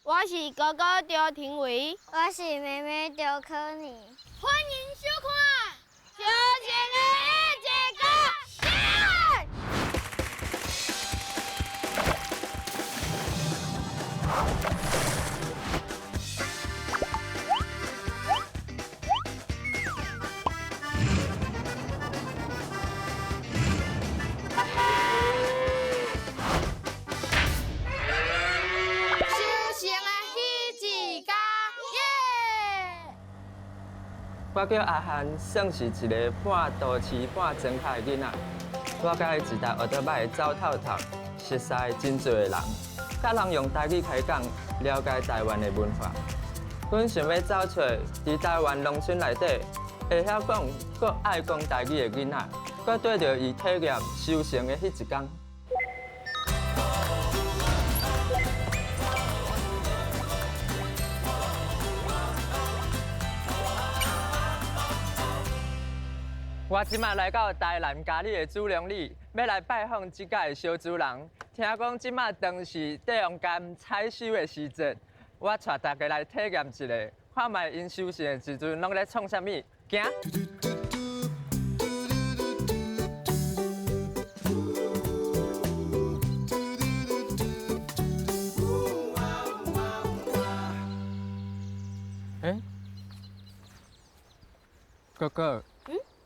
我是哥哥周廷伟，我是妹妹周科妮。欢迎收看《小姐的一节课》。我叫阿涵，算是一个半都市半庄脚的囡仔。我甲伊一台学倒摆走透透，熟悉真侪人，甲人用台语开讲，了解台湾的文化。阮想要找找伫台湾农村内底会晓讲、搁爱讲台语的囡仔，搁缀着伊体验收成的迄一天。我即马来到台南嘉义的主良里，要来拜访即届的小主人。听讲即马当是地用柑采收的时节，我带大家来体验一下，看卖因收成的时阵拢咧创啥物。行。哥哥。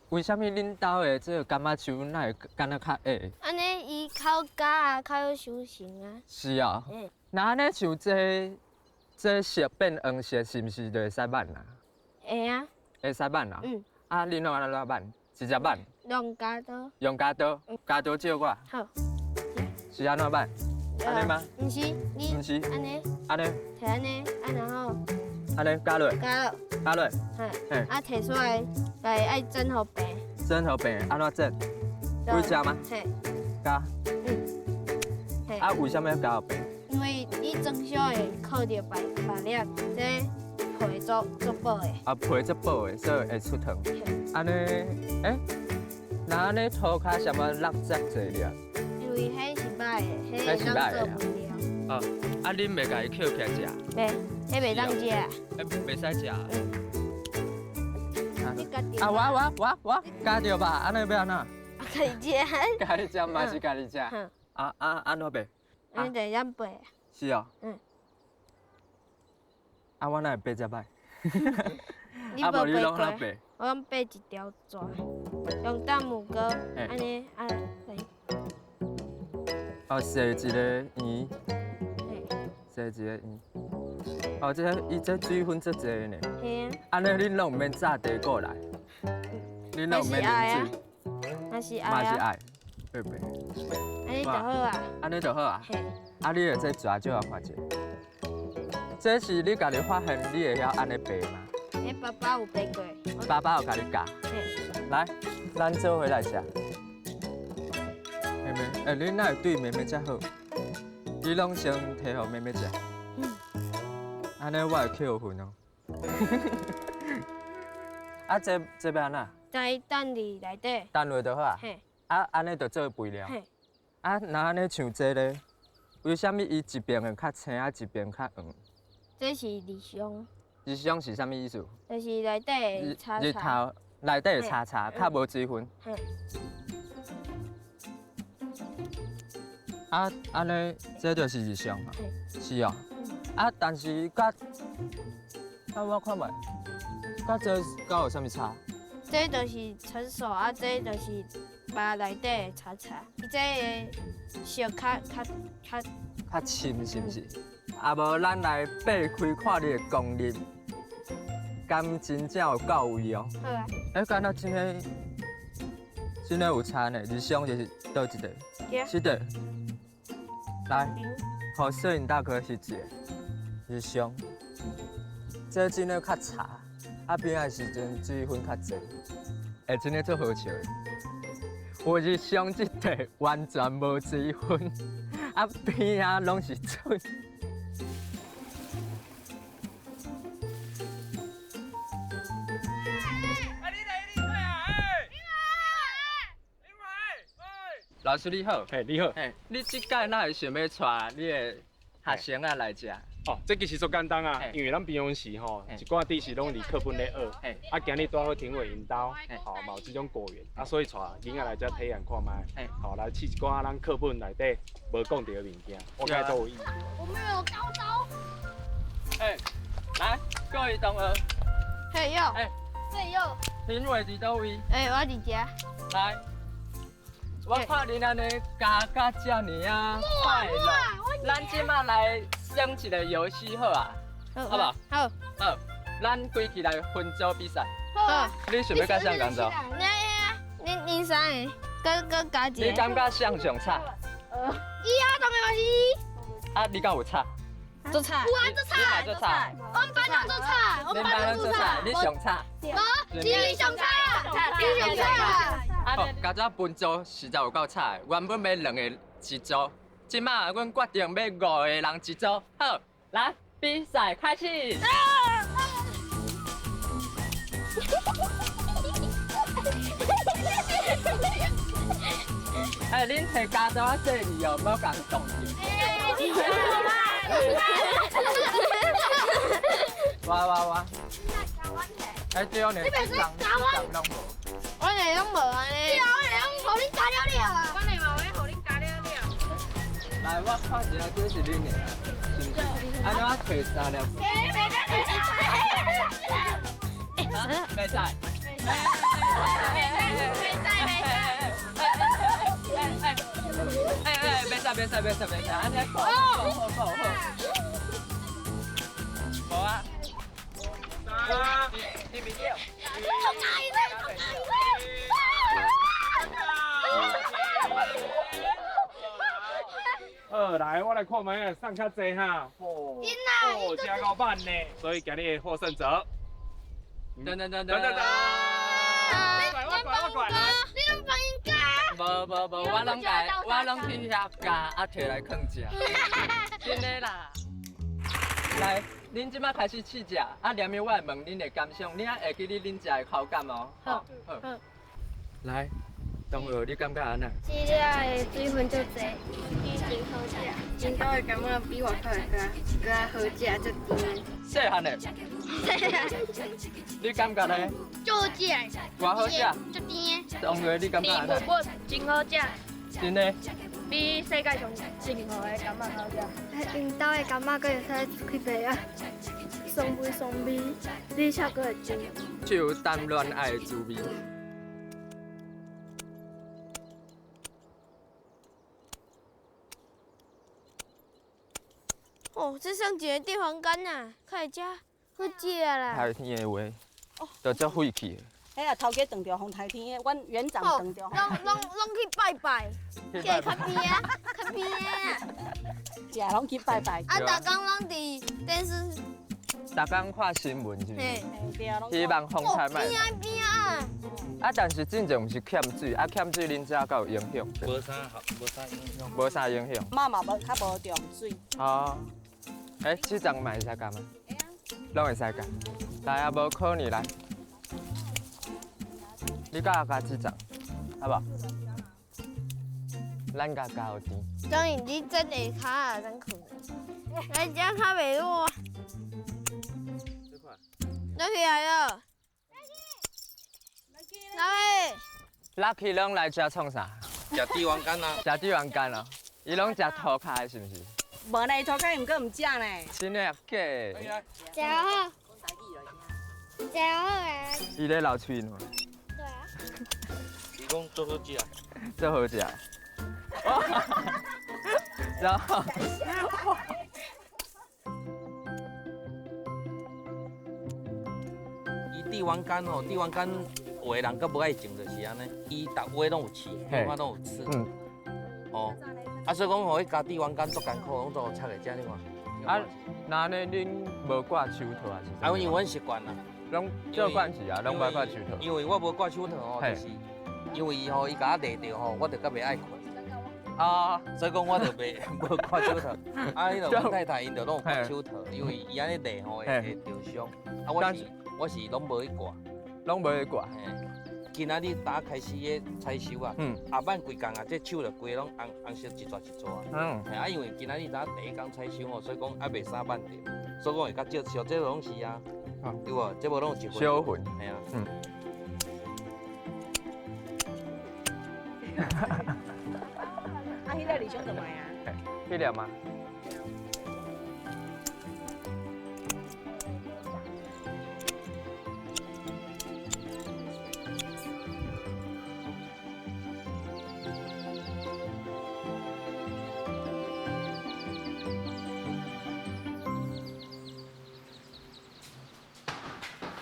为什么恁兜的这个柑仔树哪会干那较矮？安尼伊较假啊，较有收成啊。是啊。那安尼像这色变黄色，是毋是就会使挽啊？会啊。会使挽啊？啊，恁拢安怎挽？直接挽？用剪刀。用剪刀？剪刀借我。好。是安怎挽？安尼吗？毋是，你。毋是。安尼。安尼。摕安尼，啊然后。安尼加落。加落。加落。嘿。啊，摕出来，来爱蒸好白。蒸好白，安怎蒸？会食吗？嘿。加。嘿。啊，为什么要加好白？因为你蒸烧会靠着白粒，这皮做薄的。啊，皮做薄的，所以会出汤。安尼，那安尼涂骹什么落汁侪了？因为迄是歹的，迄是歹的。哦，啊，恁袂甲伊捡起来食？袂，迄袂当食。袂使食。你家己。我加着吧，安尼要安怎？家己食。家己食嘛是家己食。安怎白？安尼就样白。是哦。我哪会白遮歹？你无白过。我用掰一条纸，用淡木膏，安尼啊来。哦，洗一个圆。洗一个圆。哦，这水分足济呢。嘿啊。安尼恁拢毋免炸地过来。恁拢毋免啉水。嘛是爱啊。嘛是爱。白白。安尼就好啊。安尼就好啊。嘿。啊，你这蛇少啊看者。这是你家己发现，你会晓安尼白吗？爸爸有白过。爸爸有甲你教。来，咱做回来食。妹妹，你哪会对妹妹遮好？你拢先摕互妹妹食。安尼我会扣分哦。啊，这要安怎？在等伫内底。等落就好啊。嘿。啊，安尼就做肥料。嘿。啊，那安尼像这咧，为什么伊一边会较青啊，一边较黄？这是日霜。日霜是啥物意思？就是内底擦擦。日头内底擦擦，较无水分。啊，安尼这就是日霜嘛。是哦。啊，但是我看卖，这有啥物差？这就是成熟啊，这就是把内底的擦擦。伊这个色较深是毋是？啊无，咱来掰开看你的功力，甘真正有够味哦。好啊。敢若真的有差呢？日霜就是倒一块？是的。来，互摄影大哥是一个日霜，这真的较茶，啊边仔时阵水分较济，真的足好笑的。我日霜这块完全无水分，啊边仔拢是水。老师你好，嘿，你好，你即届哪会想要带你的学生来食？哦，这其实足简单啊嘿，因为咱平常时吼，嘿一寡知识拢伫课本咧学嘿，啊，今日带好庭委引导嘿，吼，嘛有这种果园，啊，所以带囡仔来遮体验看卖嘿，吼，来试一寡咱课本内底无讲到的物件，我感觉都有意义。我们有高招。哎，来，各位同学，嘿哟，哎，对哟，评委伫倒位？哎，我伫遮。来，我看恁安尼教甲遮尔啊快乐，咱即马来玩一个游戏好啊，好不好？好，好，咱规起来分组比赛。好。你想要甲谁共组？恁三个，搁加一个。你感觉谁上差？伊啊，当然是。啊，你敢有差？做菜。有啊，做你嘛菜。做差？我们班长做菜，我恁们班长做菜。你上差？无，你上菜啊，你上菜啊。好，甲咱分组实在有够差的，原本要2个一组，即马阮决定要5个人一组。好，来比赛开始。哎，恁摕加刀仔说你哦，莫共动手。哇！哎，对哦，你这张拢无。我哋拢无安尼。我你加了了啊。我哋嘛会互恁加了了。来，我看一下这是恁的，是不是？安怎摕3粒？啊，袂使。袂使，安尼好。无啊。你明了。来，我来看卖啊，送较济哈。哦，加到慢呢，所以今日的获胜者。等，我管来。你拢帮因加。无，我拢去遐加，啊摕来囥食。真的啦。来，恁即马开始试食，啊，连面我会问恁的感想，恁会记哩恁食的口感哦。好。来，同学，你感觉安怎？饲了的水分足济，真好食。真高的感觉比外口的更好食，足甜。细汉的，你感觉呢？足好食，偌好食？足甜。同学，你感觉安怎？真好食，真的？比世界上任何的感觉好食。因兜的感觉，佫会使开白啊，爽味，你吃佫会甜。就谈恋爱的滋味。哦，这剩一个地方干呐，快食，好食啦。台天的话，就足废气的。迄啊，头家断掉红台天的，阮园长断掉。拢去拜拜，去去较边啊，较边啊。食拢去拜拜。啊，逐工拢伫电视，逐工看新闻是不是？嘿，对啊，拢希望风采卖。边啊边啊。啊，但是真正是欠水，啊欠水恁遮敢有影响？无啥好，无啥影响。无啥影响。妈嘛无较无重水。哦，这张嘛会使干吗？拢会使干。来啊，无可能来。你甲我加这张，好不好？咱甲加有甜。当然你真下骹啊，真困。来食较袂落。落去来了。来。 Lucky 拢来遮创啥？食帝王干啊！食帝王干哦，伊拢食涂骹的是毋是？无呢，头家毋过毋食呢。真的假的？食好，食好啊。伊咧流喙呢，对啊。伊讲做好食。真好食。然后，伊帝王干哦，帝王干有的人佮无爱种就是安尼，伊逐尾拢有刺，嘿花拢有刺。嗯，哦，啊所以讲，互伊加帝王干足艰苦，拢都有切会食你看。啊，那呢恁无挂手套啊？是？啊，因为阮习惯啦，拢做惯是啊，拢无挂手套。因为我无挂手套吼，就是因为伊吼伊甲我勒着吼，我就较袂爱困。啊，所以讲我就袂无挂手套。啊，迄个阮太太因就拢有挂手套，因为伊安尼勒吼会着伤。啊，我是拢无去挂。拢无去挂。嘿，今仔日打开始的采收啊，下班规工啊，这手就规拢红色一撮一撮啊。啊，因为今仔日打第一工采收哦，所以讲还袂三万点，所以讲会较少烧，这拢是啊，对无？这无拢有一份。小份。系啊。啊，迄个二兄怎么呀？去了吗？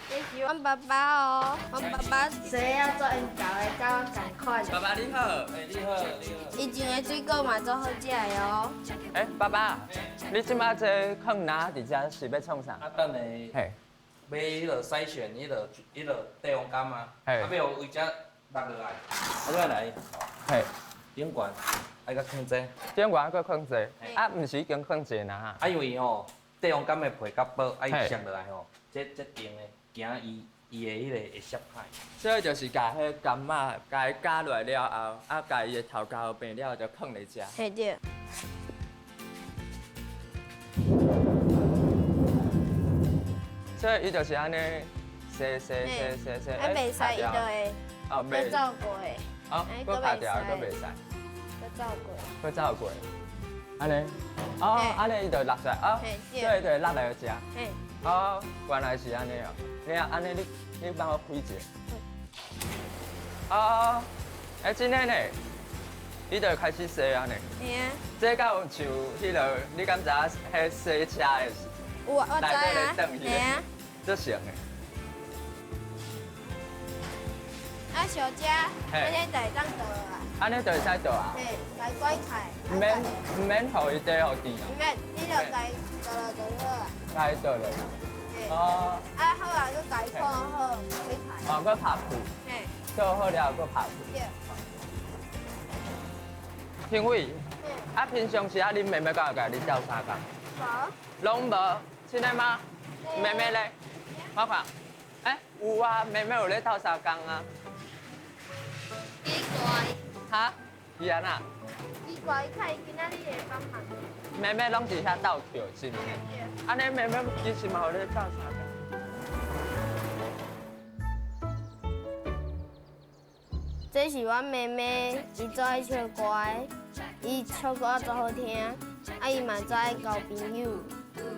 这是阮爸爸哦，阮爸爸坐要做因教的，甲我同款。爸爸你好，你好，你好。以前的水果嘛做好食的哦。爸爸，你即马这放哪伫遮是要创啥？啊，等下嘿，买迄落筛选，迄落地黄柑啊，嘿啊，要为遮落落来，啊，落来，嘿，顶悬，爱甲放这。顶外搁放者，啊，毋是已经放者呐？啊，因为吼，地黄柑的皮较薄，啊，伊上落来吼，这定的，行伊的迄个会削歹。所以就是甲迄柑仔，甲伊加落来了后，啊，甲伊的头壳变了就放来食。嘿对。所以伊就是安尼，洗，啊，袂使伊就会，哦，要照过的，哦，搁拍掉，搁袂使，要照过。搁照过，安尼，哦，安尼伊就落出来，哦，所以就会落来食。嘿。哦，原来是安尼哦，你啊，安尼你帮我开一个。哦，真诶呢，伊就开始洗安尼。嘿啊。这敢有像迄落，你敢知影迄洗车的？我知啊。嘿啊。这像的。啊，小姐，安尼就会当倒啊。安尼就会使倒啊？嘿，来拐开。唔免互伊底互甜啊。唔免，你就该倒落就好啊。该倒落。哦。啊好啊，佮该放好，拐开。哦，佮拍布。嘿。倒好了，佮拍布。对。评委，啊平常时啊，恁妹妹敢有甲你斗相共？无。拢无，真的吗？妹妹咧？我看，有啊，妹妹有咧斗相共啊。奇怪。哈？伊安那？奇怪，看伊今仔日会帮忙。妹妹拢伫遐斗跳，是毋是？安尼妹妹其实嘛有咧斗相共。这是阮妹妹，伊做爱唱歌的，伊唱歌做好听，啊伊嘛做爱交朋友，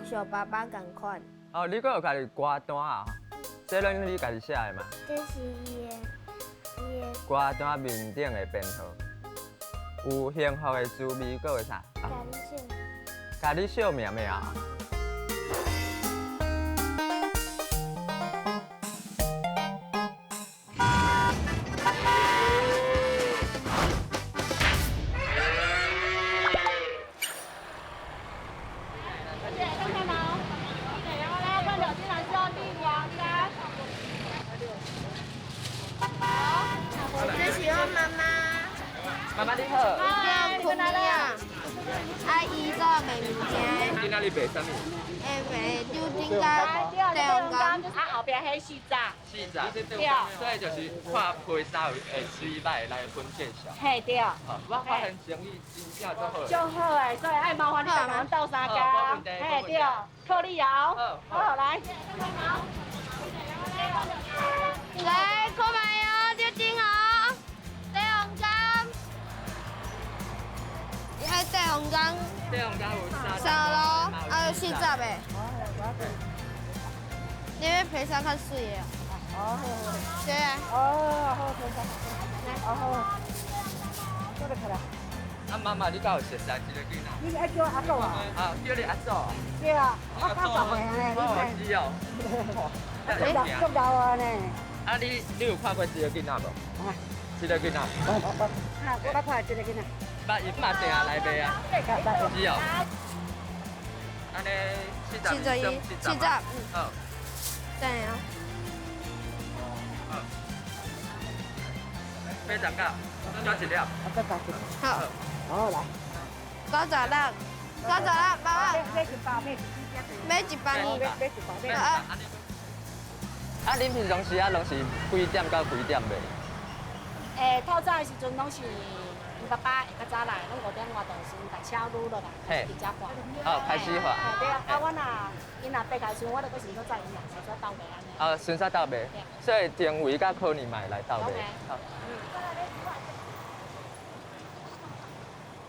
像爸爸共款。哦，你阁有家己歌单啊？这拢你家己写的嘛？这是伊的歌单面顶的编号，有幸福的滋味，阁有啥？感性。家己小命命啊！这是阮妈妈，妈妈你好。叫坤呀，啊伊做卖物件。你哪里卖啥物？卖柳丁甲地黄柑。啊后边迄四杂。四杂。对。所以就是看配衫会水摆来分介绍。嘿对。我发现生意真正足好。就好诶，所以爱麻烦你帮忙斗三工。嘿对，靠你摇。好来。来，看卖哦，柳丁哦，地黄柑。伊迄地黄柑。地黄柑有三咯，啊有四杂的。你要配衫较水的。哦。对啊。哦，好，来，好。过来，过来。啊妈妈，你敢有熟悉这个囡仔？你爱叫阿祖啊？啊，叫你阿祖。对啊，我90岁呢，你看。是哦。足老啊呢。啊，你有看过这个囡仔无？啊，这个囡仔。我捌看这个囡仔。捌，伊嘛定下来卖啊。是哦。安尼71、70，好。对啊。买10角，加一粒。再加一粒。好。好来。96，爸爸。买一包，买一包呢。买一包，啊，恁平常时啊，拢是几点到几点卖？透早的时阵拢是因爸爸会较早来，拢5点外就先把车撸落来，开始加换。哦，开始换。对啊，啊，我因若爬开时，我就搁先搁载因俩，先做倒卖安尼。哦，顺便倒卖，所以定位甲考验嘛来倒卖。好。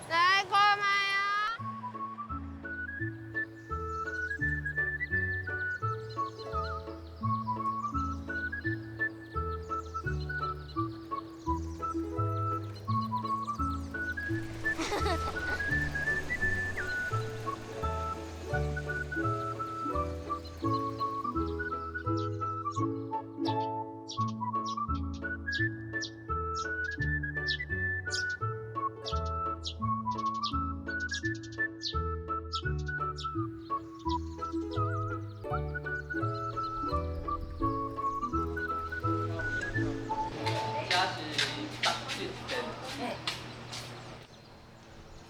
来看麦啊！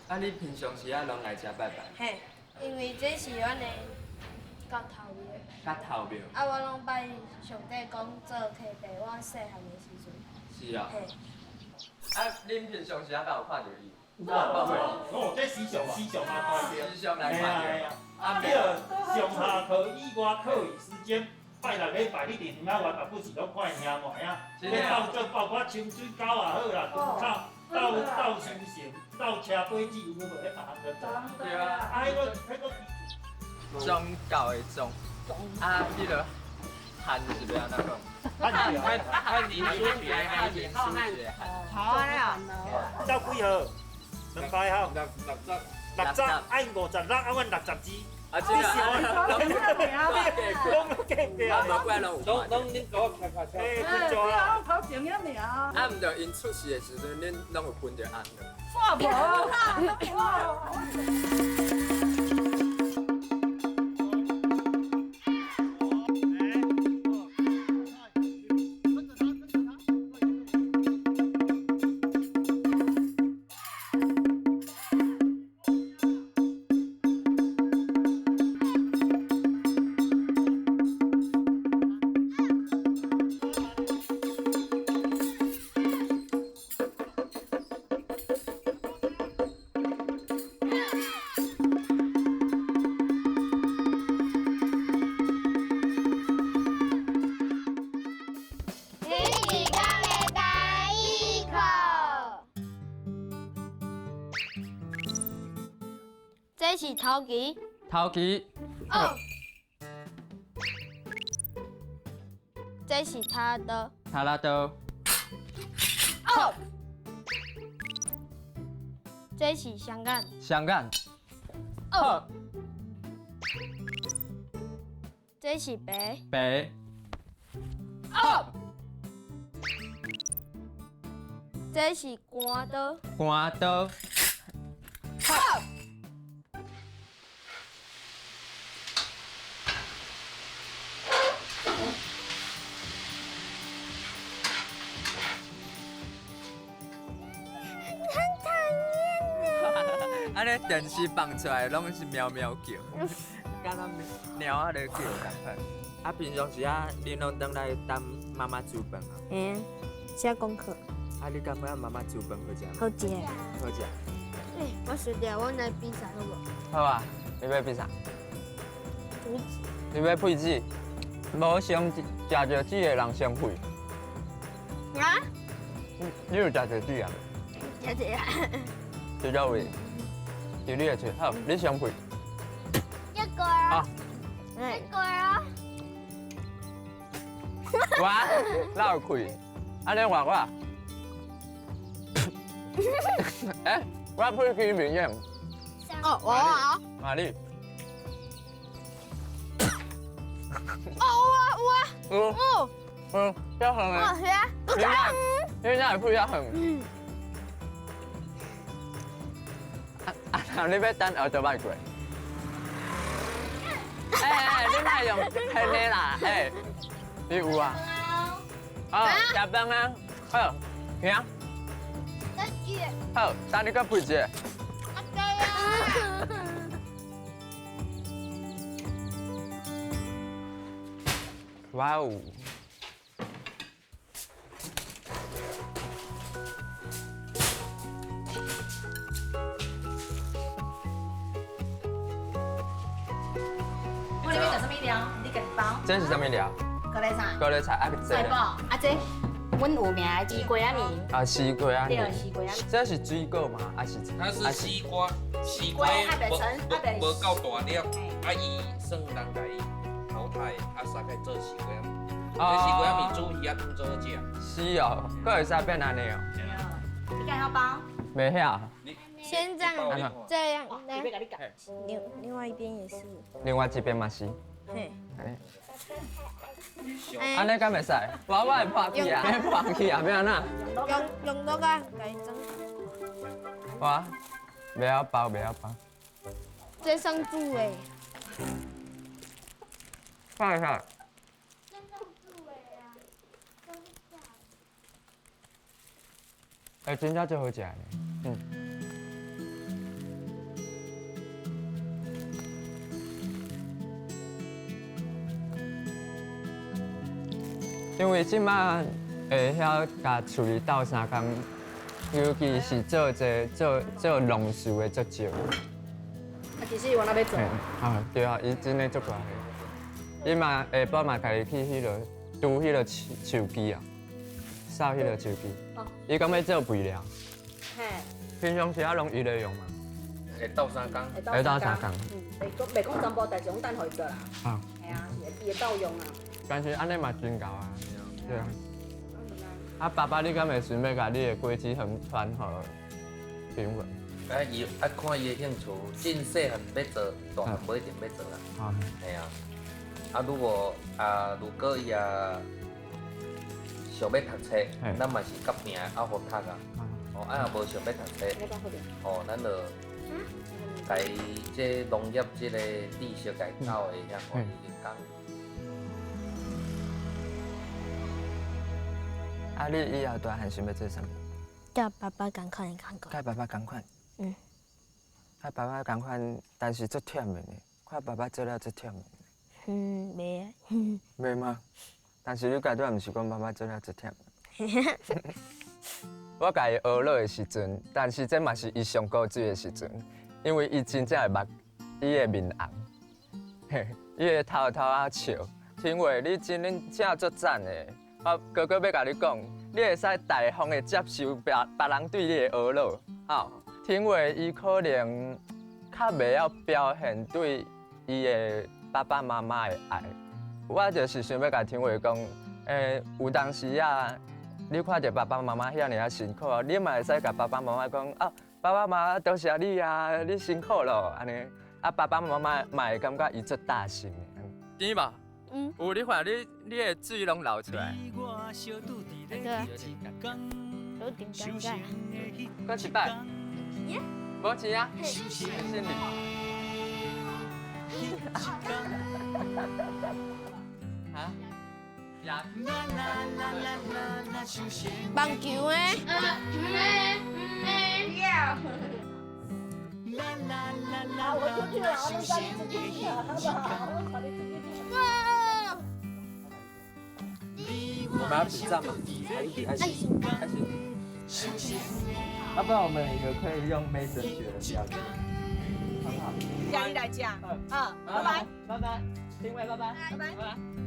啊，你平常时啊拢来遮拜拜？嘿，因为这是阮的角头庙。角头庙。啊，我拢拜上帝讲做契弟，我细汉的时阵。是啊。嘿。啊，恁平常时啊，敢有看到伊？有哦，这时常啊看到。时常来看到。啊，这上下课以外课余时间，拜六礼拜你伫园仔外大部是拢看兄妹啊。你包括清水狗也好啦，稻草、斗修行、斗车飞机有无咧别项个做？对啊。啊，迄个。宗教的宗。啊，迄个汉字要安怎讲？汉字书写还是书写汉？好啊！到几号？200号。60，爱56，啊，阮60字。啊，这个拢恁给我看看车。哎，头前一名。啊，毋着因出事的时阵，恁拢有分着红的。我无。这是头旗。头旗。哦。这是他的。他拉刀。哦。这是香港。香港。哦。这是白。白。哦。这是官刀。官刀。好。安尼电视放出来拢是喵喵叫，敢若猫啊咧叫共款。啊，平常时啊，恁拢等来等妈妈煮饭啊？嗯，写功课。啊，你感觉妈妈煮饭好食吗？好食。好食。我输掉，我来比赛好无？好啊，你要比啥？配子。你要配子？无先食着煮的人先配。啊？你有食着煮啊？食着啊。就叫位，就你来吹。好，你先配。一个啊。一个啊。我哪有开？安尼话我。哎，我配去面样。哦，我啊。玛丽。哦，要狠哎。你那配要狠。啊，你要等后头摆过。你莫用喷的啦，你有啊？哦，食饭啊，好，行。好，等你搁配一个。哇哦！么料？你家己包。这是什么料？高丽菜。高丽菜啊，菜脯，啊这，阮有名的西瓜仔面。啊，西瓜啊，对，西瓜仔。这是水果吗？还是？它是西瓜，西瓜无够大粒，啊伊算人家淘汰，啊杀开做西瓜面。这西瓜面煮鱼啊，当做好食。是哦，佫会使变安尼哦。你敢晓包？袂晓。先这样，这样，来，给你夹。另外一边也是。另外一边嘛是。嘿。安尼敢袂使？我会破去啊，要破去啊，要安那？用刀啊，来蒸。我袂晓包，袂晓包。这生煮诶。快快。哎，真正最好食的，因为即摆会晓甲处理斗相共，尤其是做农事的足少。啊，其实我那要做。啊，对啊，伊真诶足大个。伊嘛下晡嘛家己去迄落拄迄落手机啊，扫迄落手机。伊讲要做肥料。嘿。平常时啊拢伊咧用嘛。会斗三工。会斗三工。袂讲全部，但是拢等会做啦。啊。系啊，伊会斗用啊。但是安尼嘛真够啊。对啊。啊，爸爸，你敢会想要甲你的果子园传予评论？啊，伊啊看伊的兴趣，真细汉要做，大汉不一定要做啦。啊。系啊。啊，如果伊也想要读册，咱嘛是革命啊好读啊。哦，啊若无想要读册，哦，咱就家这农业这个知识家教的遐互伊讲。啊，你以后大汉想要做啥物？甲爸爸共款的感觉。甲爸爸同款。嗯。甲爸爸同款，但是足忝的呢。看爸爸做了足忝的。袂啊。袂吗？但是你家己毋是讲爸爸做了足忝。我甲伊学落的时阵，但是这嘛是伊上古锥的时阵，因为伊真正会目，伊的面红，嘿，伊的头啊笑。天话，你真正足赞的。我哥哥要甲你讲，你会使大方的接受别人对你的学落，吼。天话，伊可能较袂晓表现对伊的爸爸妈妈的爱。我就是想要甲天话讲，有当时啊。你看到爸爸妈妈遐尔啊辛苦，你嘛会使甲爸爸妈妈讲哦，爸爸妈妈多谢你啊，你辛苦咯，安尼啊，爸爸妈妈嘛会感觉伊足大心的。甜吧？有你看你的水拢流出来。对啊。有点尴尬。搁一摆。无钱啊？谢谢你。啊？棒球诶！我出去了，我们家里出去了，好不好？我考虑出去了。我们要比赞吗？还行。要不然我们也可以用 Messenger 的表情，好不好？叫你来讲。拜拜。拜拜，丁伟，拜拜。拜拜。